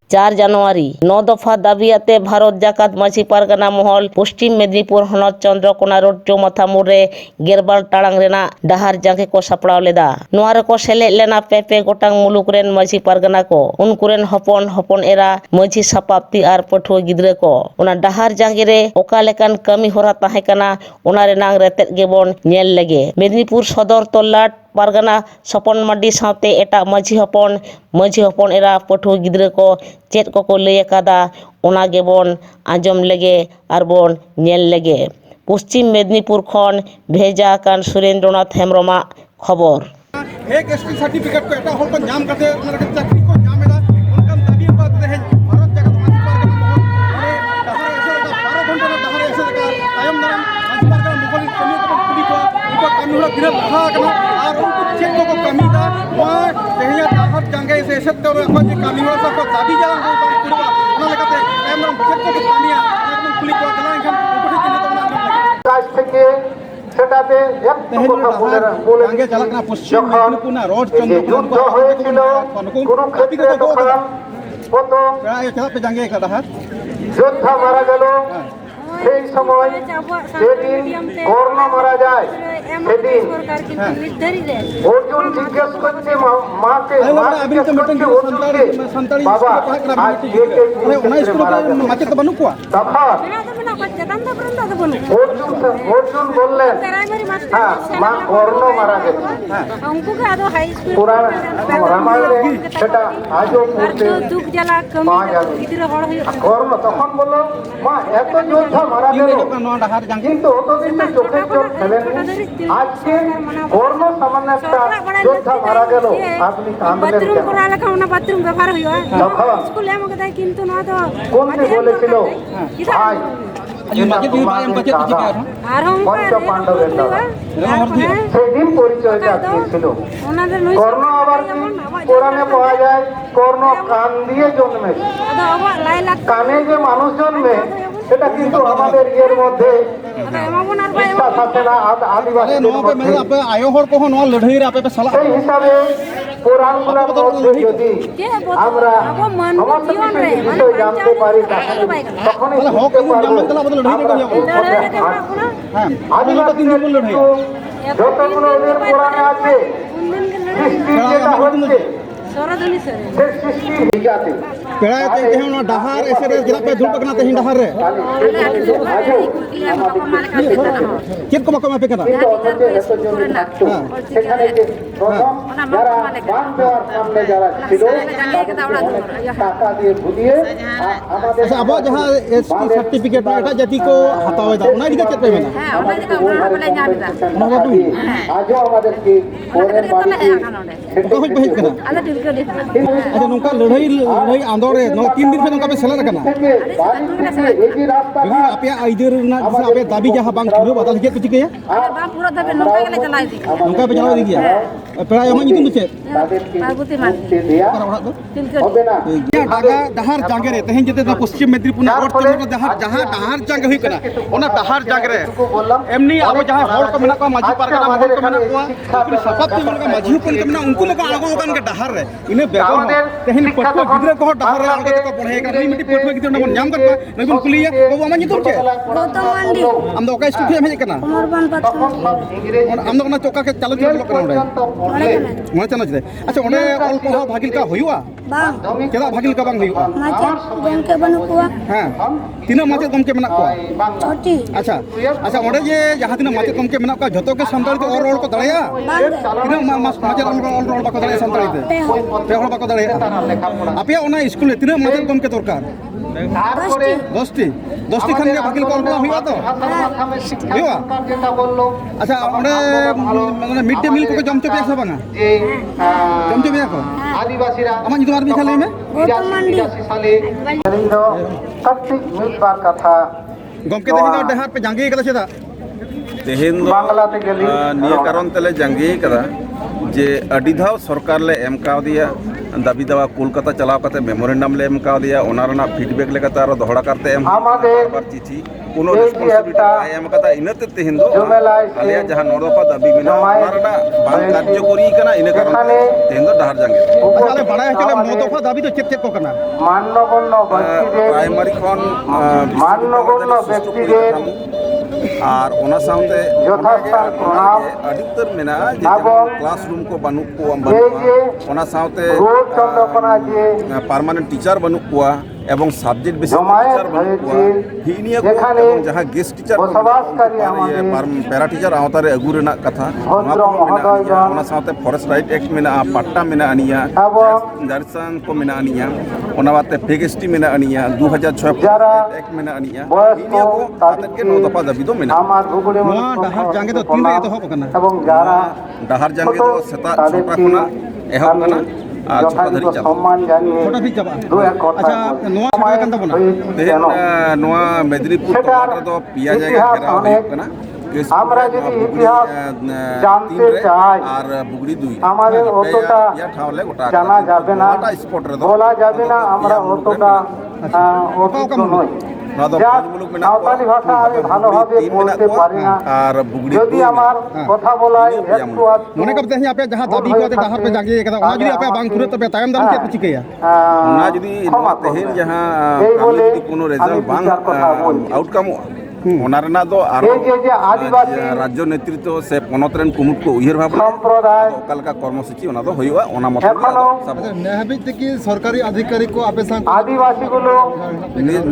4 জানুয়ারি 9 দফা দাবিয়াতে ভারত জাকাত মাঝি পারগানা মহল পশ্চিম মেদিনীপুর হনत चंद्रकोना रोड चौमाथा मोड़े गेरबाल टाड़ांग रेना डाहार जांगे को सापड़ाव लेदा नोआ रेको सेलेद लेना पे गोटांग मुलुक रेन माझी पारगाना को उनकुरेन हपन हपन एरा माझी सापाप्ति आर पठुआ गिद्रा को ओना डाहार जांगे रे ओका लेकान कमी होरा ताहे कना ओना रेनांग रेतेद गेबन नेल लेगे मेदिनीपुर सदर तल्लाट पारगाना सपन माडी साथे एटा माझी हपन एरा पठुआ गिद्रा को चेत को लय कादा ओना गेबन आजम लेगे आर बन नेल लेगे पश्चिम मेदिनीपुर खन भेजा कान सुरेंद्रनाथ हेम्ब्रमा खबर एक एसटी सर्टिफिकेट को एटा हल को नाम करते चाकरी को नामेदा उनकान दाबी पर तेहेन भारत जगत माझी पारगाना महल अरे डाहार एसे लगा 12 घंटा डाहार एसे लगा तायम नाम माझी पारगाना मोगली कमी को पुली को उनको कमी होला दिरे लहा कना और उनको चेक को कमी दा वा तेहिया डाहार जांगे से एसे तो अपन जे कमी होला सब दाबी जाला को पुरवा ओना लेकाते तायम नाम चेक को कमिया एकदम पुली को गला एखान उपरि दिले तो नाम কাজ থেকে সেটাতে একটু কথা বলে আগে চালাকনা পশ্চিম মেদিনীপুর রোড যুদ্ধ হয়েছিল কুরুক্ষেত্রে তখন প্রথম প্রায় চালা পে জাঙ্গে কাদাহার যোদ্ধা মারা গেল সেই সময় যেদিন কর্ণ মারা যায় সেদিন অর্জুন জিজ্ঞেস করছে মাকে বাবা আজ মাকে তো বানু কোয়া তখন অর্জুন বললেন হ্যাঁ মা কর্ণ মারা গেছে পুরাণ রামায়ণে সেটা আজও পড়তে পাওয়া যাবে কর্ণ তখন বলল মা এত যোদ্ধা মারা গেল কিন্তু অতদিন তো চোখের জল ফেলেননি আজকে কর্ণ সামান্য একটা যোদ্ধা মারা গেল আপনি কাঁদলেন তখন কোনটি বলেছিল ভাই পঞ্চপাণ্ডবের দ্বারা সেদিন পরিচয়টা দিয়েছিল কর্ণ আবার কোরআনে পাওয়া যায় কর্ণ কান দিয়ে জন্মেছে কানে যে মানুষ জন্মে সেটা কিন্তু আমাদের ইয়ের মধ্যে বিশ্বাস আছে না আদিবাসীদের মধ্যে সেই হিসাবে পুরাণগুলোর মধ্যে যদি আমরা সমস্ত কিছু বিষয় জানতে পারি তখনই বুঝতে পারবো আদিবাসীদের কিন্তু যতগুলো ওদের পুরাণে আছে সৃষ্টি যেটা হচ্ছে সেই সৃষ্টি হিসাবে पेड़ा ते के ना डहार ऐसे रे जला पे धुल पकना ते डहार रे केत को मको पे कना সেখানে যে প্রথম যারা বান দেওয়ার সামনে যারা ছিল টাকা দিয়ে বুঝিয়ে আমাদের अच्छा अब जहां एसटी सर्टिफिकेट में एटा जाति को हटावे दा उना दिका केत पे ना हां उना दिका उना बोले जामिदा ওনা তো আজও আমাদেরকে পরের বাড়িতে को होय बहित कना आला टिलको दे अच्छा नोका लड़ाई आंदोलन नो 3 दिन से नोका पे सेलर कना এই রাস্তা आपे आइदर ना आपे दाबी जहां बांग पुरो बदल के कुछ के बा पूरा दबे नौका गेले चलाई दी नोका पे चलावे दिया पेड़ा यमा नितुम तो चेत पार्वती मान দেয়া टिलको হবে না डागा डहार जांगे रे तेहेन जते पश्चिम मेदिनीपुर रोड चंद्रकोना डहार जांगे हुई कना ओना डहार जांगे रे एमनी अब जहां हॉल को मेना को माझी पारगाना महल को मेना को फिर सपाप्ति को माझी को मेना उनको लोग आगो लोगन के डहार रे इने बेगम तेहेन पटको गिद्रे को डहार रे आगे को पढ़े का मिटी पटको गिद्रे न नाम करता नगुन कुलिया बाबू आमा नितुम चे गौतम मंडी आम दो का स्कूल में कना मोरबन पटको आम दो ना चौका के चालू चलो कना मन चना छे अच्छा ओने ऑल को भागिल का होयुआ बांग केदा भागिल का बांग होयुआ माचे गमके बनु कुआ हां तीना माचे गमके मेना को छोटी अच्छा अच्छा ओडे जे जहां तीना माचे गमके मेना को झतो के संताली तो और को दड़या तीना माचे और बाको दड़या संताली ते पे हol बाको दड़या आपे ओना स्कूल तीना माचे गमके दरकार दसटी खान के भागिल को हुआ तो हुआ अच्छा ओडे माने मिड डे मिल को जमते पे सब ना जमते पे को আদিবাসীরা আমার নিতু আরবি খেলে মে गौतम मंडी সালে কার্তিক মিলবার কথা गमके देहिना डहार पे जांगे कदा छेदा तेहेन বাংলাতে গেলে निया कारण तेले जंगी कदा जे अडी धाव सरकार ले एम कावदिया दाबी दावा कोलकाता चलाव करते मेमोरेंडम ले एम कावदिया ओना रना फीडबैक लेकाते आरो दोहड़ा करते एम बार चिठी कोनो रेस्पॉन्सिबिलिटी आय एम कता इनते तेहिन दो आलिया जहां नोडोफा दाबी मिना ओना रना बांग कार्यकरी कना इने कारण तेहिन दो डहार जांगे अच्छा आले बड़ा है कि नौ दफा दाबी तो चेक चेक को करना प्राइमरी खन माननगण्य व्यक्तिদের আর ওনা সাউতে যথাস্থান প্রণাম আদিতর মেনা যে ক্লাসরুম কো বানু কো ওনা সাউতে রোড চন্দ্রকোনা যে পার্মানেন্ট টিচার বানু কোয়া এবং সাবজেক্ট বেসিস টিচার বানু কোয়া হিনিয়া কো এবং যাহা গেস্ট টিচার বসবাসকারী আমাদের প্যারা টিচার আওতারে আগু রেনা কথা ওনা সাউতে ফরেস্ট রাইট অ্যাক্ট মেনা পাট্টা মেনা আনিয়া জারসান কো মেনা আনিয়া ওনা বাতে ফেগেস্টি মেনা আনিয়া 2006 অ্যাক্ট মেনা আনিয়া হিনিয়া কো তাদেরকে নো দফা দাবি দো মেনা नोआ डहार जांगे तो तीन रे एतहब करना डाहार जांगे तो सेता छोटा खुना एहब कना আর ছোট ধরি চাপ छोटा भी जब अच्छा नोआ का कंदा बना তেহেন নোয়া মেদিনীপুর টমাটো তো পিয়া জায়গা ঘেরা হইব কনা আমরা যদি ইতিহাস জানতে চাই আর বুগড়ি দুই আমাদের অতটা জানা যাবে না স্পট রে বলা যাবে না আমরা অতটা অত নয় সাঁওতালি ভাষা আমি ভালোভাবে বলতে পারি না আর যদি আমার কথা বলাই একটু মনে করতে हैं আপনি जहां दाबी करते डहार पे जागे कदा ওনা যদি আপনি বাং তুরে তবে তায়াম দাম কে চিকেয়া ওনা যদি তেহেন जहां যদি কোনো রেজাল্ট বাং আউটকাম ওনা রেনা তো আর রাজ্য নেতৃত্ব সে পনতরেন কুমুট কো উইহের ভাবে সম্প্রদায় অকালকা কর্মসূচি ওনা তো হইবা ওনা মত নেহাবি থেকে সরকারি আধিকারিক কো আপে সাং আদিবাসী গুলো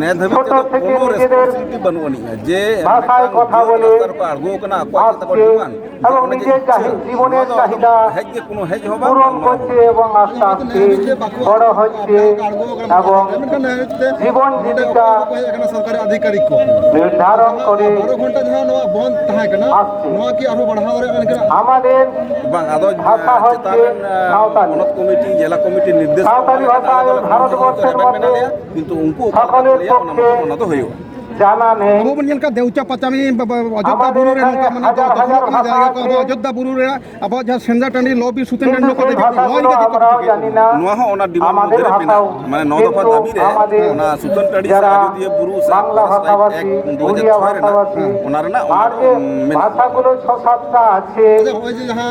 নেহাবি থেকে কোনো রেসপন্সিবিলিটি বানুনি যে ভাষায় কথা বলে আরগো কনা আকোয়াত কো দিমান এবং নিজের জীবনের চাহিদা হেজে কোনো হেজ হবা পূরণ করছে এবং আস্তে আস্তে বড় হচ্ছে এবং জীবন জীবিকা এখানে সরকারি আধিকারিক কো নির্ধারণ করে 12 ঘন্টা যা নোয়া বন্ধ থাকে কেন নোয়া কি আরো বাড়াও রে আমাদের বাং আদো ভাষা হচ্ছে সাঁওতালি কমিটি জেলা কমিটির নির্দেশ সাঁওতালি ভাষা ভারতবর্ষের মধ্যে কিন্তু উनको সকলের পক্ষে ওনা তো হইও জানা নেই अब बन का देवचा पचामी अयोध्या बुरु रे नका माने दखल जायगा को अयोध्या बुरु रे अब जहां सेंजा टंडी लॉबी सुतेन टंडी को दे নোয়া হ ওনা ডিমান্ড মধ্যে বিনা মানে নৌ দফা দাবি রে ওনা সুতন টন্ডি আয়োধ্যা বুরু বাংলা ভাষাভাষী 2006 রে না ওনা রে না ভাষাগুলো 6-7টা আছে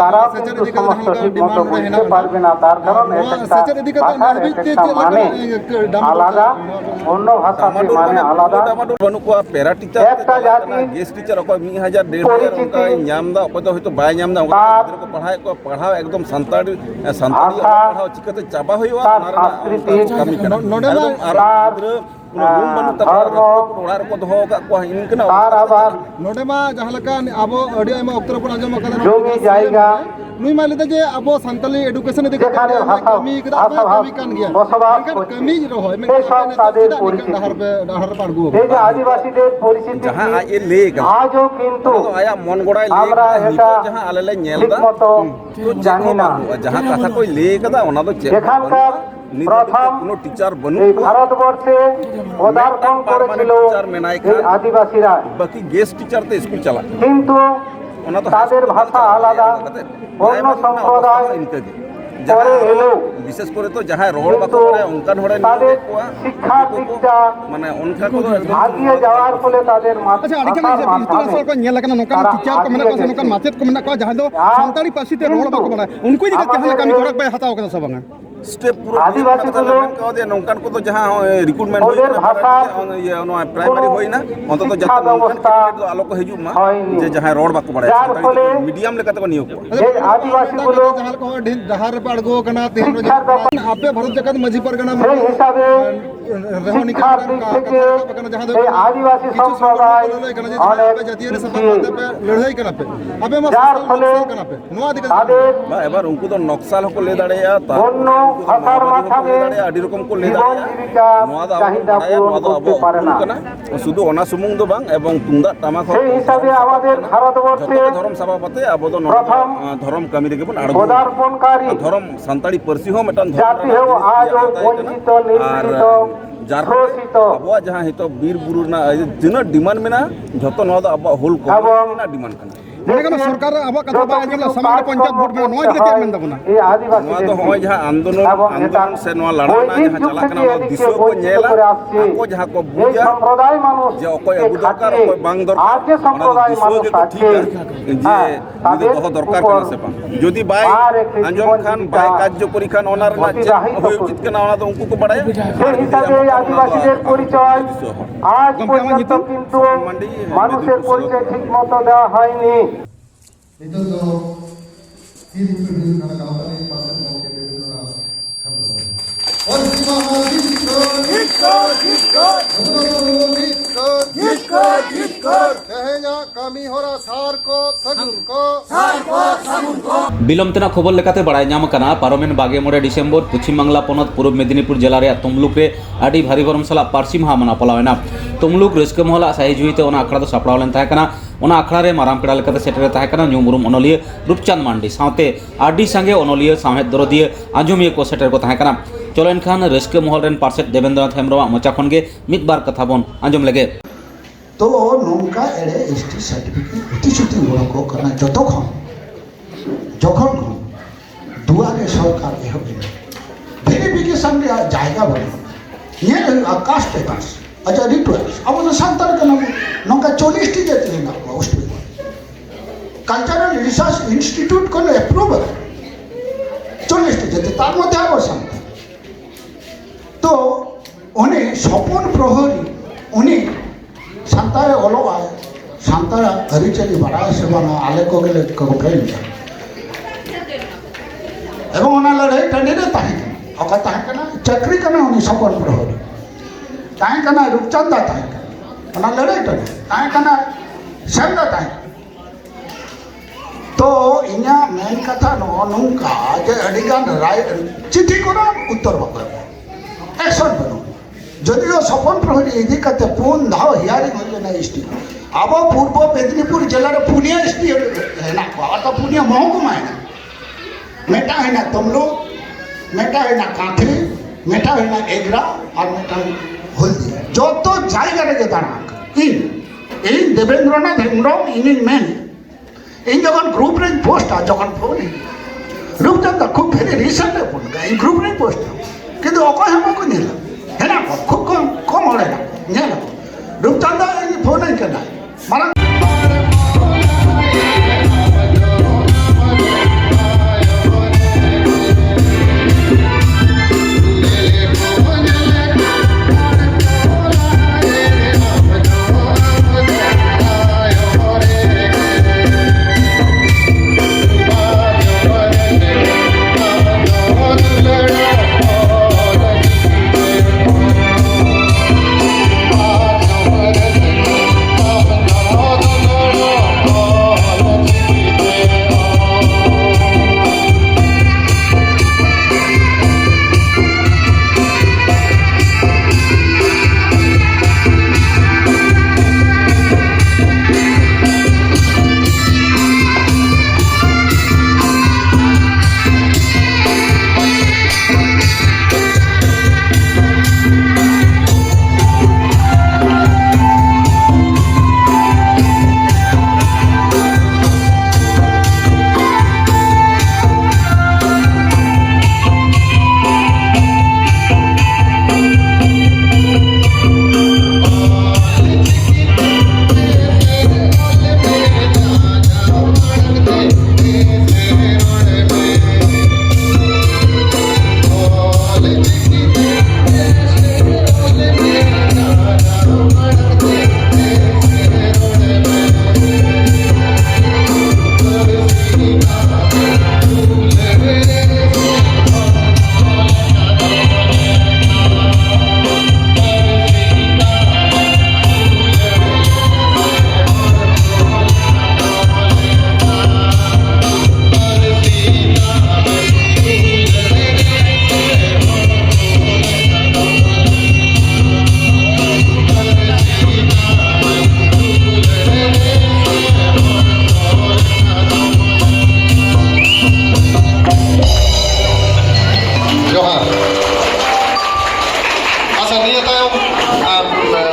তারা কিন্তু সমস্ত ঠিক মতো বুঝতে পারবে না তার কারণ একটা মানে আলাদা অন্য ভাষা মানে আলাদা बनुआ पेरा टीचर गेस्ट टीचर अको 1000-1500 उनका नाम दा अको तो हयतो बाय नाम दा गिदर को पढ़ाओ एकदम संताड़ी पढ़ाओ चिकते चाबा होइवा कमी नोडे आर रूम बनु तक ओड़ार को दोहो का को इनकना तार आबार नोडे मा जहालका अब अडी आइमा अक्तर पर आजम कदा जोगी जाएगा नुई मालिदा जे अब संताली एडुकेशन दे कमी कमी कान गया बसबास कमी रहो में सब ताদের পরিচিতি ডাহার পাড়গু এই যে আদিবাসীদের পরিচিতি যাহা এ লেগা আজও কিন্তু আয়া মন গোড়ায় লেগা যাহা আলেলে নেলদা তো জানি না যাহা কথা কই লেগা ওনা তো এখানকার প্রথম কোনো টিচার বনু এই ভারতবর্ষে পদার্পণ করেছিল এই আদিবাসীরা বাকি গেস্ট টিচার তো স্কুল চালা কিন্তু তাদের ভাষা আলাদা অন্য সম্প্রদায় পরে এলো বিশেষ করে তো যাহা রোড বাকো পড়ে অঙ্কান হড়ে তাদের শিক্ষা দিকটা মানে অনকা কো আগিয়ে যাওয়ার ফলে তাদের আচ্ছা আদিকে বিস্তার সর কো নেলা কেন নকা টিচার কো মানে কো নকা মাচেত কো মানে কো যাহা দো সান্তালি পাসিতে রোড বাকো পড়ে উনকো দিকে কেহলে কামি ধরক বাই হাতাও কেন সবঙ্গা स्टेप पूरा आदिवासी को कह दे नौकान को तो जहां रिक्रूटमेंट होई भाषा ये नो प्राइमरी होई ना अंत तो जत नौकान तो आलोक हिजु मा जे जहां रोड बाको पड़े मीडियम लेका तो नियो को आदिवासी को जहां को डहार पड़गो कना तेन आपे भारत जगत मझी परगना में हिसाबे रहनी का जहां दे आदिवासी সম্প্রদায় অনেক জাতীয় সভা पे लड़ाई कना पे अबे मा कना पे नो अधिक এবার উनको তো নকশাল হকো লে দাঁড়ায়া অন্য ভাষার মাধ্যমে আদি রকম কো লে দাঁড়ায়া নোয়া দা চাহিদা পূরণ করতে পারে না শুধু অনা সুমুং দো বাং এবং তুংদা টামাক সেই হিসাবে আমাদের ভারতবর্ষে ধর্ম সভাপতি আবদ ধর্ম কামি রেগেবন আড় পদার্পণকারী ধর্ম সান্তাড়ি পারসি হো মেটান জাতি হো আজ বঞ্চিত নির্যাতিত जार अब जहाँ हित बीर बुरु ना जिना डिमांड में ना झतो नवा दा अब होल को ना डिमांड करना ᱢᱚᱱᱮ ᱠᱟᱱᱟ ᱥᱚᱨᱠᱟᱨ ᱟᱵᱚᱣᱟᱜ ᱠᱟᱛᱷᱟ ᱵᱟᱭ ᱟᱸᱡᱚᱢ ᱞᱮᱫᱟ ᱥᱟᱢᱟᱝ ᱨᱮ ᱯᱚᱧᱪᱟᱭᱮᱛ ᱵᱷᱳᱴ ᱢᱮᱱᱟᱜᱼᱟ ᱱᱚᱣᱟ ᱤᱫᱤ ᱠᱟᱛᱮ ᱪᱮᱫ ᱢᱮᱱ ᱛᱟᱵᱚᱱᱟ ᱱᱚᱣᱟ ᱫᱚ ᱦᱚᱸᱜᱼᱚᱭ ᱡᱟᱦᱟᱸ ᱟন্দᱳᱞᱚᱱ ᱥᱮ ᱱᱚᱣᱟ ᱞᱟᱲᱟᱣ ᱨᱮᱱᱟᱜ ᱡᱟᱦᱟᱸ ᱪᱟᱞᱟᱜ ᱠᱟᱱᱟ ᱚᱱᱟ ᱫᱤᱥᱩᱣᱟᱹ ᱠᱚ ᱧᱮᱞᱟ ᱟᱠᱚ ᱡᱟᱦᱟᱸ ᱠᱚ ᱵᱩᱡᱟ যে অকয় আবু দরকার অকয় বাং দরকার অনা দিশুয়া গেকো ঠিকা যে নিদে দহ দরকার কানা সে বাং যদি বাই আঞ্জম খান বাই কার্যকরী খান ওনা রেনা চেক হয়ে উচিত কানা ওনা তো উনকু কো বাড়ায় সেই হিসাবে আদিবাসীদের পরিচয় আজ পর্যন্ত কিন্তু মানুষের পরিচয় ঠিক মতো দেওয়া হয়নি। ಇದೊಂದು ತೀರ್ಪು ನನ್ನ ಗಮನಕ್ಕೆ ಬಂದ बिलम तेना खबर लेकाते बड़ाय नाम कना पारोमेन 22 डिसेम्बर पश्चिम बांगला पनत पूर्व मेदिनीपुर जिला रे तमलुक रे आडी भारी गरम साला पारसी माह मना पलावेना तमलुक रस्क महला साहि जुइते ओना आखड़ा दो सापड़ाव लेन ताहे कना ओना आखड़ा रे माराम पेड़ा लेकाते सेटेरे ताहे कना न्यूमुरुम अनलिय रूपचंद मांडी साथे आडी संगे अनलिय साहेद दरदिय आंजुमिय को सेटेर को ताहे कना चलेन खान रस्क महल रेन पार्षद देवेंद्रनाथ हेम्ब्रम मचा खन गे मिद बार कथा बन आंजुम लेगे तो नौका एड़े एसटी सर्टिफिकेट उठी छुट्टी को करना जतक्षण जखन दुआरे सरकार एहबे भेरिफिकेशन रे जायगा बने ये कास्ट पेपर्स अच्छा रिटुअल्स अब तो संतान के नाम नौका 40 टी देते हैं ना West Bengal cultural research institute को अप्रूवल 40 टी देते तार मध्य आबो संतान तो उन्हें सपन प्रहरी उन्हें संतारे ओलोगा संतारा हरिचली बड़ा से बना आले को गले को फेल एवं ओना लड़ाई टंडे ने ताहे ओका ताहे कना चक्री कना उनी सपन प्रहरी ताहे कना रूपचंदा ताहे ओना लड़ाई टंडे ताहे कना संदा ताहे तो इना मेन कथा नो नुका जे अडिगान राय चिट्ठी कोना उत्तर बको एक्शन बनो जदिओ सपन प्रहरी इदी कते पुन धाव हियारिंग होले ना एसटी अब पूर्व मेदिनीपुर जिला रे पुनिया एसटी है ना तो पुनिया महकुमा है ना मेटा है ना तमलुक मेटा है ना कांथली मेटा है ना एग्रा और मेटा हल्दी जो तो जायगा रे दाना इन देवेंद्रनाथ हेम्ब्रम इन मेन इन जगन ग्रुप रे पोस्ट आ जगन फोन रूपचंद खूब भेरी रिसेंट फोन इन ग्रुप रे पोस्ट किंतु अको हमको नेला है ना खूब कम हो रहा है ना रूपचंदा फोन नहीं करना मारा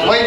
Wait,